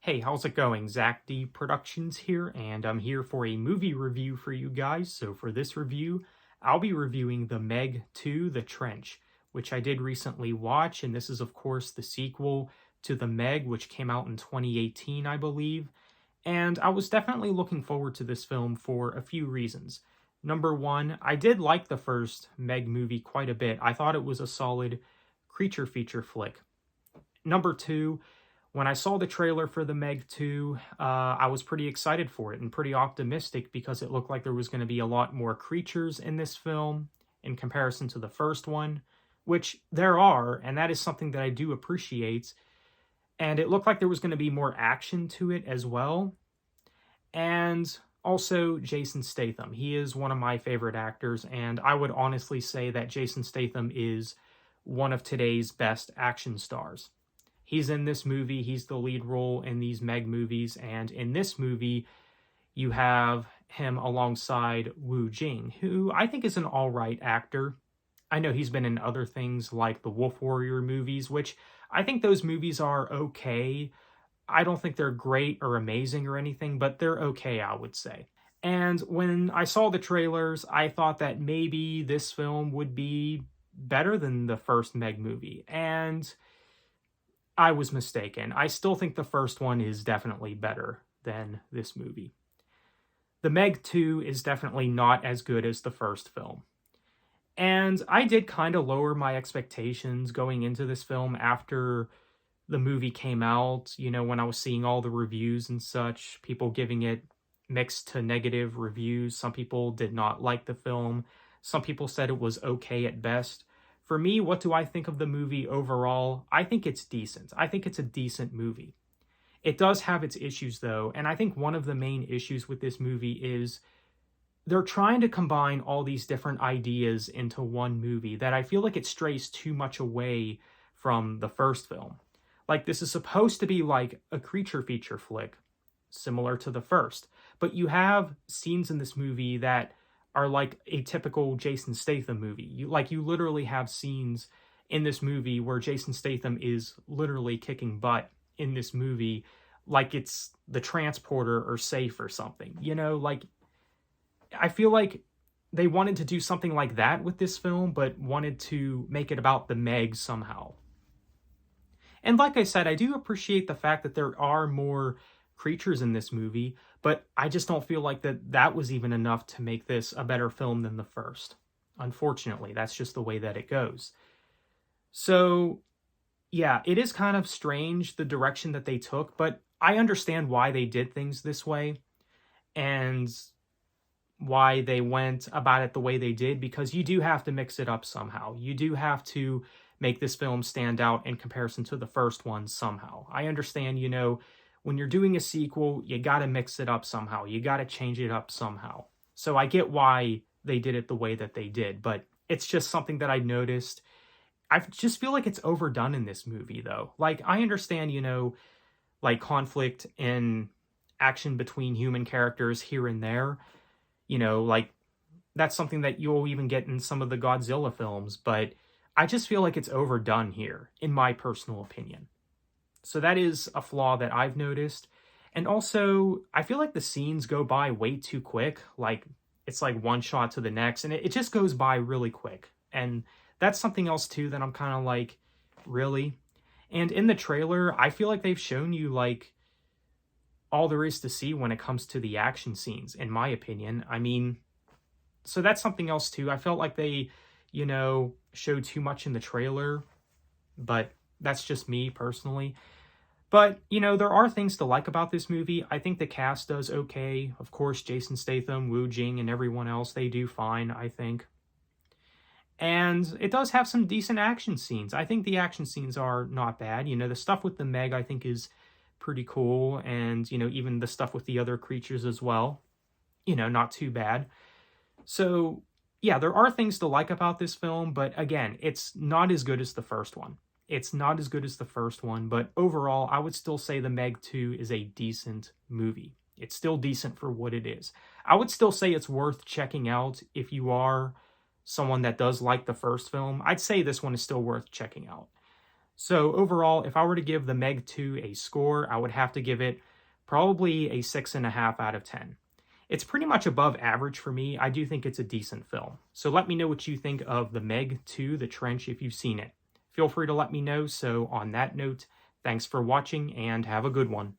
Hey, how's it going? Zach D Productions here, and I'm here for a movie review for you guys. So for this review, I'll be reviewing The Meg 2: The Trench, which I did recently watch, and this is of course the sequel to The Meg, which came out in 2018, I believe. And I was definitely looking forward to this film for a few reasons. Number one, I did like the first Meg movie quite a bit. I thought it was a solid creature feature flick. Number two, when I saw the trailer for the Meg 2, I was pretty excited for it and pretty optimistic because it looked like there was going to be a lot more creatures in this film in comparison to the first one, which there are, and that is something that I do appreciate. And it looked like there was going to be more action to it as well. And also Jason Statham. He is one of my favorite actors, and I would honestly say that Jason Statham is one of today's best action stars. He's in this movie, he's the lead role in these Meg movies, and in this movie, you have him alongside Wu Jing, who I think is an alright actor. I know he's been in other things like the Wolf Warrior movies, which I think those movies are okay. I don't think they're great or amazing or anything, but they're okay, I would say. And when I saw the trailers, I thought that maybe this film would be better than the first Meg movie. And I was mistaken. I still think the first one is definitely better than this movie. The Meg 2 is definitely not as good as the first film. And I did kind of lower my expectations going into this film after the movie came out, when I was seeing all the reviews and such, people giving it mixed to negative reviews. Some people did not like the film. Some people said it was okay at best. For me, what do I think of the movie overall? I think it's decent. I think it's a decent movie. It does have its issues, though, and I think one of the main issues with this movie is they're trying to combine all these different ideas into one movie that I feel like it strays too much away from the first film. Like, this is supposed to be like a creature feature flick, similar to the first, but you have scenes in this movie that are like a typical Jason Statham movie. You literally have scenes in this movie where Jason Statham is literally kicking butt in this movie like it's the transporter or safe or something. I feel like they wanted to do something like that with this film, but wanted to make it about the Meg somehow. And like I said, I do appreciate the fact that there are more creatures in this movie, but I just don't feel like that was even enough to make this a better film than the first. Unfortunately, that's just the way that it goes. So, yeah, it is kind of strange the direction that they took, but I understand why they did things this way and why they went about it the way they did, because you do have to mix it up somehow. You do have to make this film stand out in comparison to the first one somehow. I understand, when you're doing a sequel, you gotta mix it up somehow. You gotta change it up somehow. So I get why they did it the way that they did, but it's just something that I noticed. I just feel like it's overdone in this movie, though. Like, I understand, like conflict and action between human characters here and there. Like, that's something that you'll even get in some of the Godzilla films, but I just feel like it's overdone here, in my personal opinion. So that is a flaw that I've noticed. And also, I feel like the scenes go by way too quick. Like, it's like one shot to the next, and it just goes by really quick. And that's something else, too, that I'm kind of like, really? And in the trailer, I feel like they've shown you, like, all there is to see when it comes to the action scenes, in my opinion. I mean, so that's something else, too. I felt like they, showed too much in the trailer, but that's just me personally. But, there are things to like about this movie. I think the cast does okay. Of course, Jason Statham, Wu Jing, and everyone else, they do fine, I think. And it does have some decent action scenes. I think the action scenes are not bad. The stuff with the Meg, I think, is pretty cool. And, even the stuff with the other creatures as well. Not too bad. So, yeah, there are things to like about this film, but again, it's not as good as the first one. It's not as good as the first one, but overall, I would still say The Meg 2 is a decent movie. It's still decent for what it is. I would still say it's worth checking out if you are someone that does like the first film. I'd say this one is still worth checking out. So overall, if I were to give The Meg 2 a score, I would have to give it probably a 6.5 out of 10. It's pretty much above average for me. I do think it's a decent film. So let me know what you think of The Meg 2, The Trench, if you've seen it. Feel free to let me know. So on that note, thanks for watching and have a good one.